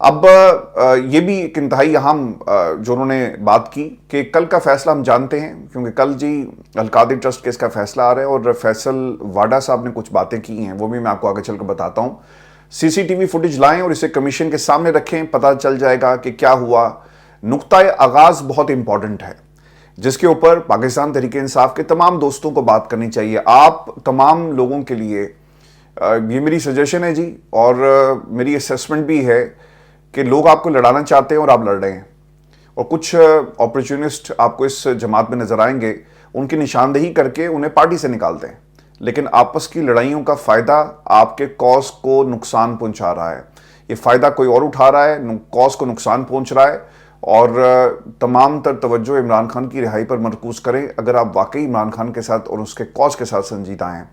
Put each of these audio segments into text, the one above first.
اب یہ بھی ایک انتہائی اہم جو انہوں نے بات کی کہ کل کا فیصلہ ہم جانتے ہیں، کیونکہ کل جی القادری ٹرسٹ کیس کا فیصلہ آ رہا ہے اور فیصل واڈا صاحب نے کچھ باتیں کی ہیں، وہ بھی میں آپ کو آگے چل کر بتاتا ہوں۔ سی سی ٹی وی فوٹیج لائیں اور اسے کمیشن کے سامنے رکھیں، پتہ چل جائے گا کہ کیا ہوا۔ نقطۂ آغاز بہت امپورٹنٹ ہے، جس کے اوپر پاکستان تحریک انصاف کے تمام دوستوں کو بات کرنی چاہیے۔ آپ تمام لوگوں کے لیے یہ میری سجیشن ہے جی، اور میری اسیسمنٹ بھی ہے کہ لوگ آپ کو لڑانا چاہتے ہیں اور آپ لڑ رہے ہیں، اور کچھ اپورچونسٹ آپ کو اس جماعت میں نظر آئیں گے، ان کی نشاندہی کر کے انہیں پارٹی سے نکالتے ہیں، لیکن آپس کی لڑائیوں کا فائدہ آپ کے کاز کو نقصان پہنچا رہا ہے۔ یہ فائدہ کوئی اور اٹھا رہا ہے، کاز کو نقصان پہنچ رہا ہے، اور تمام تر توجہ عمران خان کی رہائی پر مرکوز کریں اگر آپ واقعی عمران خان کے ساتھ اور اس کے کاز کے ساتھ سنجیدہ ہیں۔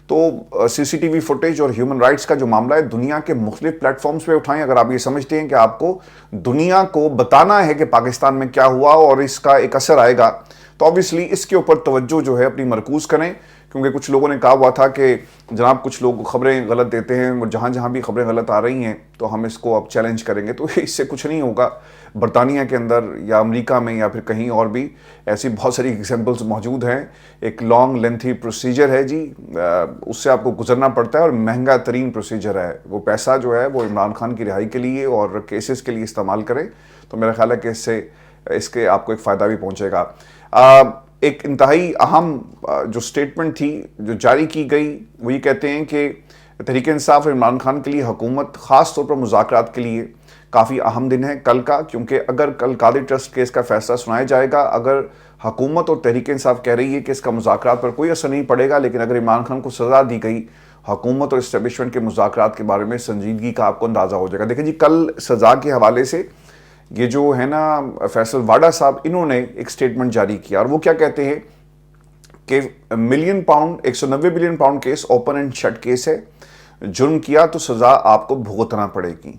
تو سی سی ٹی وی فوٹیج اور ہیومن رائٹس کا جو معاملہ ہے، دنیا کے مختلف پلیٹ فارمز پہ اٹھائیں اگر آپ یہ سمجھتے ہیں کہ آپ کو دنیا کو بتانا ہے کہ پاکستان میں کیا ہوا اور اس کا ایک اثر آئے گا، تو obviously اس کے اوپر توجہ جو ہے اپنی مرکوز کریں، کیونکہ کچھ لوگوں نے کہا ہوا تھا کہ جناب کچھ لوگ خبریں غلط دیتے ہیں، اور جہاں جہاں بھی خبریں غلط آ رہی ہیں تو ہم اس کو اب چیلنج کریں گے، تو اس سے کچھ نہیں ہوگا۔ برطانیہ کے اندر یا امریکہ میں یا پھر کہیں اور بھی ایسی بہت ساری ایگزامپلز موجود ہیں۔ ایک لانگ لینتھی پروسیجر ہے جی، اس سے آپ کو گزرنا پڑتا ہے، اور مہنگا ترین پروسیجر ہے۔ وہ پیسہ جو ہے وہ عمران خان کی رہائی کے لیے اور کیسز کے لیے استعمال کریں، تو میرا خیال ہے کہ اس کے آپ کو ایک فائدہ بھی پہنچے گا۔ ایک انتہائی اہم جو سٹیٹمنٹ تھی جو جاری کی گئی، وہ یہ کہتے ہیں کہ تحریک انصاف اور عمران خان کے لیے حکومت خاص طور پر مذاکرات کے لیے کافی اہم دن ہے کل کا، کیونکہ اگر کل قادری ٹرسٹ کیس کا فیصلہ سنایا جائے گا، اگر حکومت اور تحریک انصاف کہہ رہی ہے کہ اس کا مذاکرات پر کوئی اثر نہیں پڑے گا، لیکن اگر عمران خان کو سزا دی گئی، حکومت اور اسٹیبلشمنٹ کے مذاکرات کے بارے میں سنجیدگی کا آپ کو اندازہ ہو جائے گا۔ دیکھیں جی، کل سزا کے حوالے سے یہ جو ہے نا فیصل واڈا صاحب، انہوں نے ایک سٹیٹمنٹ جاری کیا، اور وہ کیا کہتے ہیں کہ million pound 190 billion pound case open and shut case ہے، جرم کیا تو سزا آپ کو بھگتنا پڑے گی۔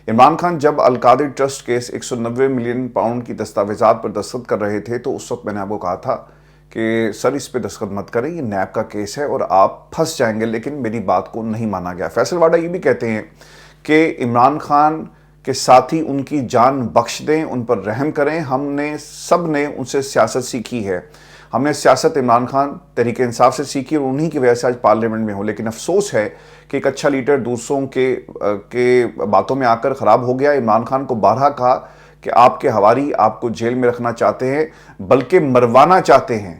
عمران خان جب Al-Qadir trust case 190 million pound کی دستاویزات پر دستخط کر رہے تھے، تو اس وقت میں نے آپ کو کہا تھا کہ سر اس پہ دستخط مت کریں، یہ نیب کا کیس ہے اور آپ پھنس جائیں گے، لیکن میری بات کو نہیں مانا گیا۔ فیصل واڈا یہ بھی کہتے ہیں کہ عمران خان کے ساتھی ان کی جان بخش دیں، ان پر رحم کریں، ہم نے سب نے ان سے سیاست سیکھی ہے، ہم نے سیاست عمران خان تحریک انصاف سے سیکھی اور انہی کی وجہ سے آج پارلیمنٹ میں ہو، لیکن افسوس ہے کہ ایک اچھا لیڈر دوسروں کے باتوں میں آ کر خراب ہو گیا۔ عمران خان کو بارہا کہا کہ آپ کے ہواری آپ کو جیل میں رکھنا چاہتے ہیں، بلکہ مروانا چاہتے ہیں،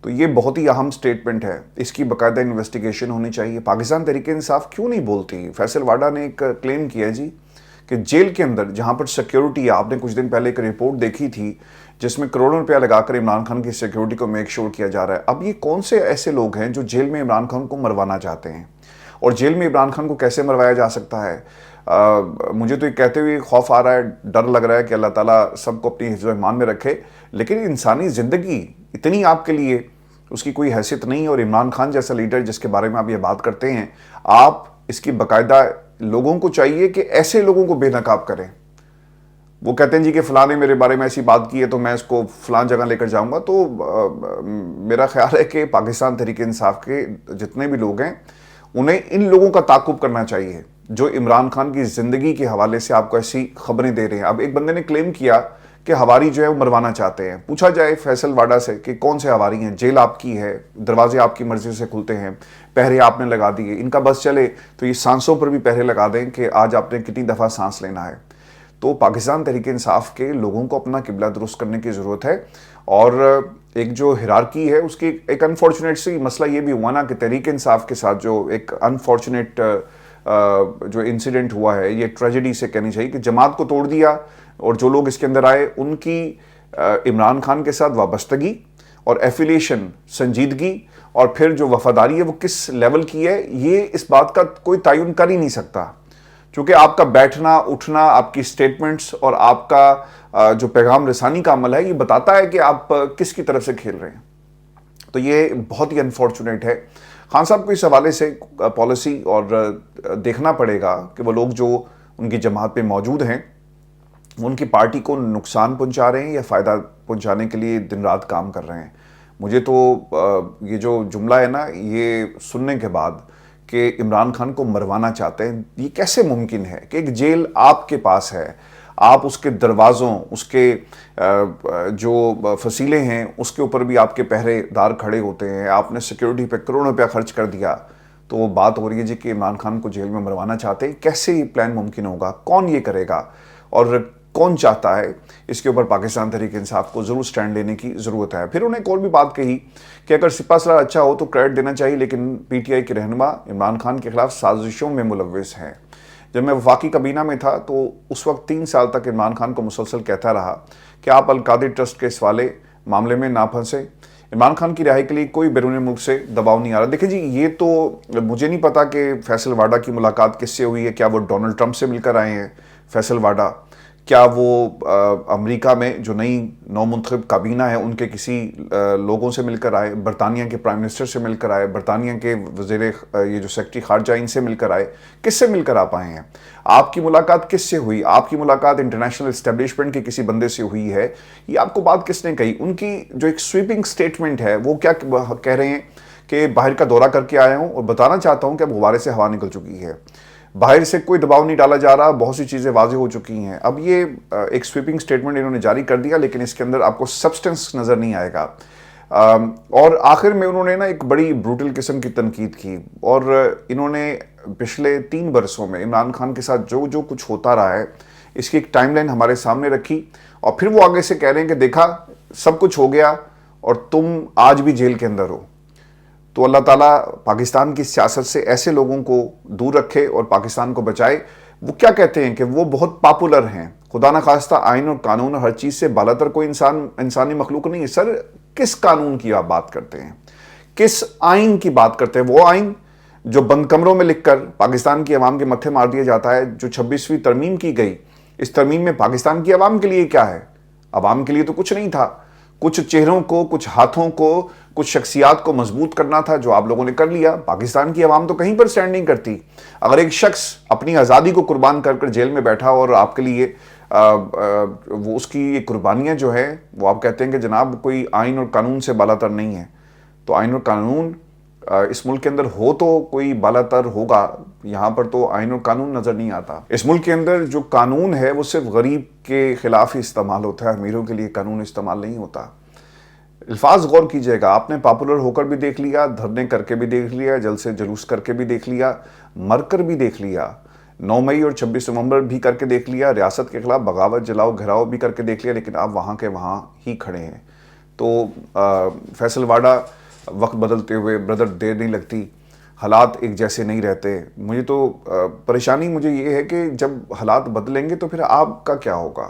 تو یہ بہت ہی اہم سٹیٹمنٹ ہے، اس کی باقاعدہ انویسٹیگیشن ہونی چاہیے۔ پاکستان تحریک انصاف کیوں نہیں بولتی؟ فیصل واڈا نے ایک کلیم کیا جی کہ جیل کے اندر جہاں پر سیکیورٹی ہے، آپ نے کچھ دن پہلے ایک رپورٹ دیکھی تھی جس میں کروڑوں روپیہ لگا کر عمران خان کی سیکیورٹی کو میک شور کیا جا رہا ہے۔ اب یہ کون سے ایسے لوگ ہیں جو جیل میں عمران خان کو مروانا چاہتے ہیں؟ اور جیل میں عمران خان کو کیسے مروایا جا سکتا ہے؟ مجھے تو یہ کہتے ہوئے خوف آ رہا ہے، ڈر لگ رہا ہے کہ اللہ تعالیٰ سب کو اپنی حفظ و ایمان میں رکھے، لیکن انسانی زندگی اتنی آپ کے لیے اس کی کوئی حیثیت نہیں، اور عمران خان جیسا لیڈر جس کے بارے میں آپ یہ بات کرتے ہیں، آپ اس کی باقاعدہ لوگوں کو چاہیے کہ ایسے لوگوں کو بے نقاب کریں۔ وہ کہتے ہیں جی کہ فلاں نے میرے بارے میں ایسی بات کی ہے تو میں اس کو فلاں جگہ لے کر جاؤں گا، تو میرا خیال ہے کہ پاکستان تحریک انصاف کے جتنے بھی لوگ ہیں انہیں ان لوگوں کا تعاقب کرنا چاہیے جو عمران خان کی زندگی کے حوالے سے آپ کو ایسی خبریں دے رہے ہیں۔ اب ایک بندے نے کلیم کیا کہ ہواری جو ہے وہ مروانا چاہتے ہیں۔ پوچھا جائے فیصل واڈا سے کہ کون سے ہواری ہیں؟ جیل آپ کی ہے، دروازے آپ کی مرضی سے کھلتے ہیں، پہرے آپ نے لگا دیے، ان کا بس چلے تو یہ سانسوں پر بھی پہرے لگا دیں کہ آج آپ نے کتنی دفعہ سانس لینا ہے۔ تو پاکستان تحریک انصاف کے لوگوں کو اپنا قبلہ درست کرنے کی ضرورت ہے، اور ایک جو ہیرارکی ہے اس کی ایک انفارچونیٹ سی مسئلہ یہ بھی ہوا نا کہ تحریک انصاف کے ساتھ جو ایک انفارچونیٹ جو انسیڈنٹ ہوا ہے، یہ ٹریجڈی سے کہنی چاہیے کہ جماعت کو توڑ دیا، اور جو لوگ اس کے اندر آئے ان کی عمران خان کے ساتھ وابستگی اور ایفیلیشن، سنجیدگی، اور پھر جو وفاداری ہے وہ کس لیول کی ہے، یہ اس بات کا کوئی تعین کر ہی نہیں سکتا، چونکہ آپ کا بیٹھنا اٹھنا، آپ کی سٹیٹمنٹس اور آپ کا جو پیغام رسانی کا عمل ہے یہ بتاتا ہے کہ آپ کس کی طرف سے کھیل رہے ہیں۔ تو یہ بہت ہی انفارچونیٹ ہے۔ خان صاحب کو اس حوالے سے پالیسی اور دیکھنا پڑے گا کہ وہ لوگ جو ان کی جماعت میں موجود ہیں ان کی پارٹی کو نقصان پہنچا رہے ہیں یا فائدہ پہنچانے کے لیے دن رات کام کر رہے ہیں۔ مجھے تو یہ جو جملہ ہے نا، یہ سننے کے بعد کہ عمران خان کو مروانا چاہتے ہیں. یہ کیسے ممکن ہے کہ ایک جیل آپ کے پاس ہے, آپ اس کے دروازوں, اس کے جو فصیلے ہیں اس کے اوپر بھی آپ کے پہرے دار کھڑے ہوتے ہیں, آپ نے سیکیورٹی پہ کروڑوں روپیہ خرچ کر دیا, تو وہ بات ہو رہی ہے جی کہ عمران خان کو جیل میں مروانا چاہتے ہیں. کیسے یہ پلان ممکن ہوگا؟ کون یہ کرے گا اور کون چاہتا ہے؟ اس کے اوپر پاکستان تحریک انصاف کو ضرور سٹینڈ لینے کی ضرورت ہے. پھر انہیں ایک اور بھی بات کہی کہ اگر سپہ سالار اچھا ہو تو کریڈٹ دینا چاہیے, لیکن پی ٹی آئی کے رہنما عمران خان کے خلاف سازشوں میں ملوث ہیں. جب میں وفاقی کابینہ میں تھا تو اس وقت 3 سال تک عمران خان کو مسلسل کہتا رہا کہ آپ القادری ٹرسٹ کے اس والے معاملے میں نہ پھنسیں. عمران خان کی رہائی کے لیے کوئی بیرون ملک سے دباؤ نہیں آ رہا. دیکھیں جی, یہ تو مجھے نہیں پتا کہ فیصل واڈا کی ملاقات کس سے ہوئی ہے. کیا وہ ڈونلڈ ٹرمپ سے مل کر آئے ہیں فیصل واڈا؟ کیا وہ امریکہ میں جو نئی نو منتخب کابینہ ہے ان کے کسی لوگوں سے مل کر آئے؟ برطانیہ کے پرائم منسٹر سے مل کر آئے؟ برطانیہ کے وزیر یہ جو سیکرٹری خارجہ ان سے مل کر آئے؟ کس سے مل کر آپ آئے ہیں؟ آپ کی ملاقات کس سے ہوئی؟ آپ کی ملاقات انٹرنیشنل اسٹیبلشمنٹ کے کسی بندے سے ہوئی ہے؟ یہ آپ کو بات کس نے کہی؟ ان کی جو ایک سویپنگ سٹیٹمنٹ ہے وہ کیا کہہ رہے ہیں کہ باہر کا دورہ کر کے آیا ہوں اور بتانا چاہتا ہوں کہ اب غبارے سے ہوا نکل چکی ہے, باہر سے کوئی دباؤ نہیں ڈالا جا رہا, بہت سی چیزیں واضح ہو چکی ہیں. اب یہ ایک سویپنگ سٹیٹمنٹ انہوں نے جاری کر دیا, لیکن اس کے اندر آپ کو سبسٹنس نظر نہیں آئے گا. اور آخر میں انہوں نے نا ایک بڑی بروٹل قسم کی تنقید کی, اور انہوں نے پچھلے 3 برسوں میں عمران خان کے ساتھ جو کچھ ہوتا رہا ہے اس کی ایک ٹائم لائن ہمارے سامنے رکھی, اور پھر وہ آگے سے کہہ رہے ہیں کہ دیکھا سب کچھ ہو گیا اور تم آج بھی جیل کے اندر ہو. تو اللہ تعالیٰ پاکستان کی سیاست سے ایسے لوگوں کو دور رکھے اور پاکستان کو بچائے. وہ کیا کہتے ہیں کہ وہ بہت پاپولر ہیں, خدا نہ خواستہ آئین اور قانون اور ہر چیز سے بالاتر کوئی انسانی مخلوق نہیں ہے. سر, کس قانون کی آپ بات کرتے ہیں؟ کس آئین کی بات کرتے ہیں؟ وہ آئین جو بند کمروں میں لکھ کر پاکستان کی عوام کے متھے مار دیا جاتا ہے, جو 26ویں ترمیم کی گئی. اس ترمیم میں پاکستان کی عوام کے لیے کیا ہے؟ عوام کے لیے تو کچھ نہیں تھا. کچھ چہروں کو, کچھ ہاتھوں کو, کچھ شخصیات کو مضبوط کرنا تھا, جو آپ لوگوں نے کر لیا. پاکستان کی عوام تو کہیں پر سٹینڈ نہیں کرتی. اگر ایک شخص اپنی آزادی کو قربان کر کر جیل میں بیٹھا اور آپ کے لیے وہ اس کی یہ قربانیاں جو ہے وہ آپ کہتے ہیں کہ جناب کوئی آئین اور قانون سے بالاتر نہیں ہے, تو آئین اور قانون اس ملک کے اندر ہو تو کوئی بالاتر ہوگا. یہاں پر تو آئین اور قانون نظر نہیں آتا. اس ملک کے اندر جو قانون ہے وہ صرف غریب کے خلاف ہی استعمال ہوتا ہے, امیروں کے لیے قانون استعمال نہیں ہوتا. الفاظ غور کیجئے گا. آپ نے پاپولر ہو کر بھی دیکھ لیا, دھرنے کر کے بھی دیکھ لیا, جلد سے جلوس کر کے بھی دیکھ لیا, مر کر بھی دیکھ لیا, 9 مئی اور 26 نومبر بھی کر کے دیکھ لیا, ریاست کے خلاف بغاوت, جلاؤ, گھراؤ بھی کر کے دیکھ لیا, لیکن آپ وہاں کے وہاں ہی کھڑے ہیں. تو فیصل واڈا, وقت بدلتے ہوئے بردر دیر نہیں لگتی, حالات ایک جیسے نہیں رہتے. مجھے تو پریشانی مجھے یہ ہے کہ جب حالات بدلیں گے تو پھر آپ کا کیا ہوگا,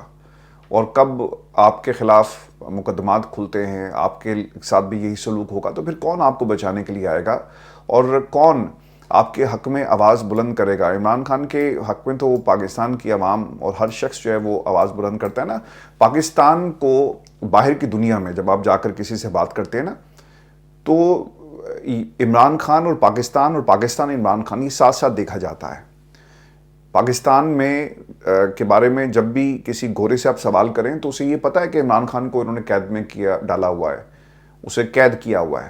اور کب آپ کے خلاف مقدمات کھلتے ہیں, آپ کے ساتھ بھی یہی سلوک ہوگا, تو پھر کون آپ کو بچانے کے لیے آئے گا اور کون آپ کے حق میں آواز بلند کرے گا؟ عمران خان کے حق میں تو پاکستان کی عوام اور ہر شخص جو ہے وہ آواز بلند کرتا ہے نا. پاکستان کو باہر کی دنیا میں جب آپ جا کر کسی سے بات کرتے ہیں نا, تو عمران خان اور پاکستان عمران خان یہ ساتھ ساتھ دیکھا جاتا ہے. پاکستان میں کے بارے میں جب بھی کسی گورے سے آپ سوال کریں تو اسے یہ پتا ہے کہ عمران خان کو انہوں نے قید میں ڈالا ہوا ہے, اسے قید کیا ہوا ہے.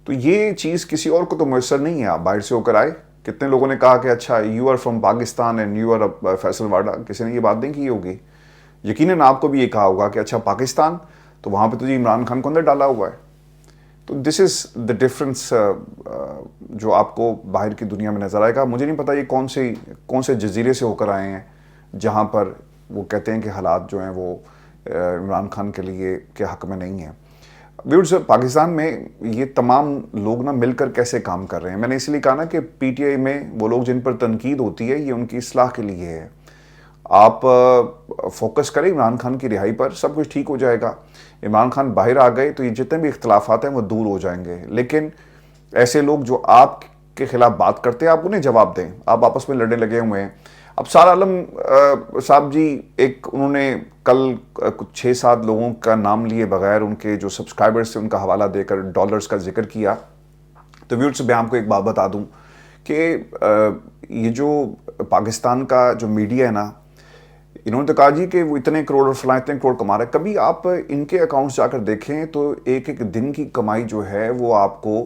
تو یہ چیز کسی اور کو تو میسر نہیں ہے. آپ باہر سے ہو کر آئے, کتنے لوگوں نے کہا کہ اچھا you are from Pakistan and you are Faisal Vawda, کسی نے یہ بات نہیں کی ہوگی. یقیناً آپ کو بھی یہ کہا ہوگا کہ اچھا پاکستان, تو وہاں پہ تو جی عمران خان کو اندر ڈالا ہوا ہے. تو دس از دا ڈفرنس جو آپ کو باہر کی دنیا میں نظر آئے گا. مجھے نہیں پتا یہ کون سے جزیرے سے ہو کر آئے ہیں جہاں پر وہ کہتے ہیں کہ حالات جو ہیں وہ عمران خان کے لیے کے حق میں نہیں ہیں. ویورز, پاکستان میں یہ تمام لوگ نا مل کر کیسے کام کر رہے ہیں. میں نے اس لیے کہا نا کہ پی ٹی آئی میں وہ لوگ جن پر تنقید ہوتی ہے یہ ان کی اصلاح کے لیے ہے. آپ فوکس کریں عمران خان کی رہائی پر, سب کچھ ٹھیک ہو جائے گا. عمران خان باہر آ گئے تو یہ جتنے بھی اختلافات ہیں وہ دور ہو جائیں گے. لیکن ایسے لوگ جو آپ کے خلاف بات کرتے ہیں آپ انہیں جواب دیں. آپ آپس میں لڑنے لگے ہوئے ہیں. اب سارا عالم صاحب جی ایک انہوں نے کل کچھ 6-7 لوگوں کا نام لیے بغیر ان کے جو سبسکرائبرز تھے ان کا حوالہ دے کر ڈالرز کا ذکر کیا. تو ویورز, میں آپ کو ایک بات بتا دوں کہ یہ جو پاکستان کا جو میڈیا ہے نا, انہوں نے تو کہا جی کہ وہ اتنے کروڑ اور فلاں اتنے کروڑ کما رہے ہیں. کبھی آپ ان کے اکاؤنٹس جا کر دیکھیں تو ایک دن کی کمائی جو ہے وہ آپ کو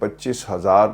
25,000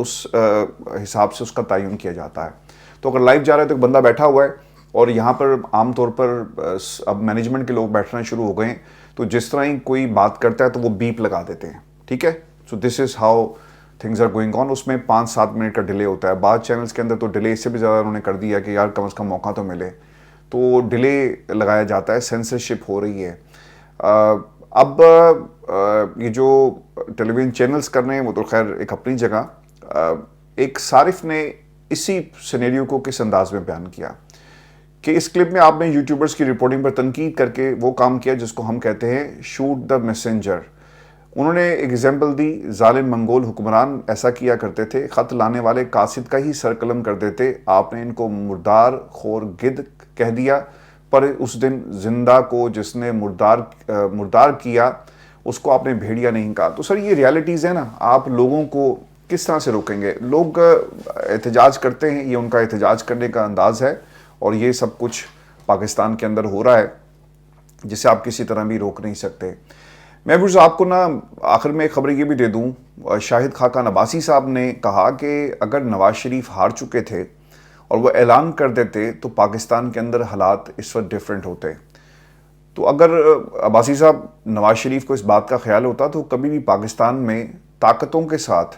اس حساب سے اس کا تعین کیا جاتا ہے. تو اگر لائیو جا رہا ہے تو ایک بندہ بیٹھا ہوا ہے اور یہاں پر عام طور پر اب مینجمنٹ کے لوگ بیٹھنا شروع ہو گئے ہیں, تو جس طرح ہی کوئی بات کرتا ہے تو وہ بیپ لگا دیتے ہیں, ٹھیک ہے. So this is how things are going on. اس میں 5-7 منٹ کا ڈیلے ہوتا ہے. بعض چینلز کے اندر تو ڈیلے اس سے بھی زیادہ انہوں نے کر دیا کہ یار کم از کم موقع تو ملے, تو ڈیلے لگایا جاتا ہے, سینسرشپ ہو رہی ہے. اب یہ جو ٹیلی ویژن چینلز کر رہے ہیں وہ تو خیر ایک اپنی جگہ. ایک صارف نے اسی سینیریو کو کس انداز میں بیان کیا کہ اس کلپ میں آپ نے یوٹیوبرز کی رپورٹنگ پر تنقید کر کے وہ کام کیا جس کو ہم کہتے ہیں شوٹ دا میسنجر. انہوں نے ایگزامپل دی, ظالم منگول حکمران ایسا کیا کرتے تھے, خط لانے والے قاصد کا ہی سر قلم کر دیتے, آپ نے ان کو مردار خور گدھ کہہ دیا, پر اس دن زندہ کو جس نے مردار کیا اس کو آپ نے بھیڑیا نہیں کہا. تو سر یہ ریالٹیز ہیں نا, آپ لوگوں کو کس طرح سے روکیں گے؟ لوگ احتجاج کرتے ہیں, یہ ان کا احتجاج کرنے کا انداز ہے, اور یہ سب کچھ پاکستان کے اندر ہو رہا ہے جسے آپ کسی طرح بھی روک نہیں سکتے. میں بھی آپ کو نا آخر میں ایک خبر یہ بھی دے دوں, شاہد خاقان عباسی صاحب نے کہا کہ اگر نواز شریف ہار چکے تھے اور وہ اعلان کر دیتے تو پاکستان کے اندر حالات اس وقت ڈیفرنٹ ہوتے. تو اگر عباسی صاحب نواز شریف کو اس بات کا خیال ہوتا تو کبھی بھی پاکستان میں طاقتوں کے ساتھ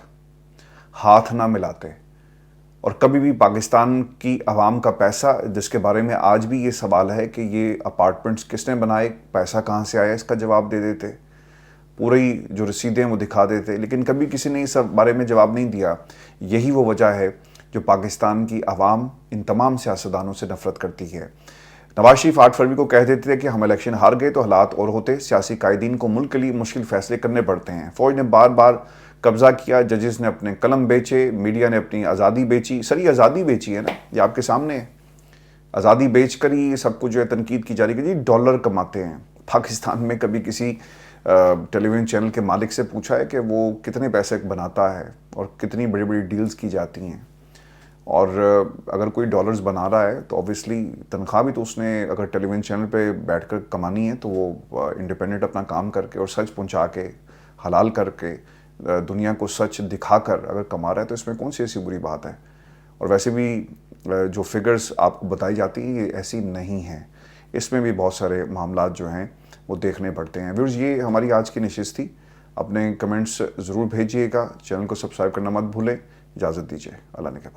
ہاتھ نہ ملاتے, اور کبھی بھی پاکستان کی عوام کا پیسہ, جس کے بارے میں آج بھی یہ سوال ہے کہ یہ اپارٹمنٹس کس نے بنائے, پیسہ کہاں سے آیا, اس کا جواب دے دیتے, پوری جو رسیدیں وہ دکھا دیتے. لیکن کبھی کسی نے اس بارے میں جواب نہیں دیا. یہی وہ وجہ ہے جو پاکستان کی عوام ان تمام سیاستدانوں سے نفرت کرتی ہے. نواز شریف 8 فروری کو کہہ دیتے تھے کہ ہم الیکشن ہار گئے تو حالات اور ہوتے, سیاسی قائدین کو ملک کے لیے مشکل فیصلے کرنے پڑتے ہیں, فوج نے بار بار قبضہ کیا, ججز نے اپنے قلم بیچے, میڈیا نے اپنی آزادی بیچی. سر یہ آزادی بیچی ہے نا, یہ آپ کے سامنے ہے. آزادی بیچ کر ہی یہ سب کچھ جو ہے تنقید کی جا رہی ہے کہ جی ڈالر کماتے ہیں. پاکستان میں کبھی کسی ٹیلی ویژن چینل کے مالک سے پوچھا ہے کہ وہ کتنے پیسے بناتا ہے اور کتنی بڑی بڑی ڈیلز کی جاتی ہیں؟ اور اگر کوئی ڈالرز بنا رہا ہے تو اوبیسلی تنخواہ بھی تو اس نے اگر ٹیلی ویژن چینل پہ بیٹھ کر کمانی ہے تو وہ انڈیپینڈنٹ اپنا کام کر کے اور سچ پہنچا کے حلال کر کے دنیا کو سچ دکھا کر اگر کما رہا ہے تو اس میں کون سی ایسی بری بات ہے؟ اور ویسے بھی جو فگرز آپ کو بتائی جاتی ہیں یہ ایسی نہیں ہیں, اس میں بھی بہت سارے معاملات جو ہیں وہ دیکھنے پڑتے ہیں. ویورز یہ ہماری آج کی نشست تھی. اپنے کمنٹس ضرور بھیجیے گا, چینل کو سبسکرائب کرنا مت بھولیں. اجازت دیجیے, اللہ نے کے بعد.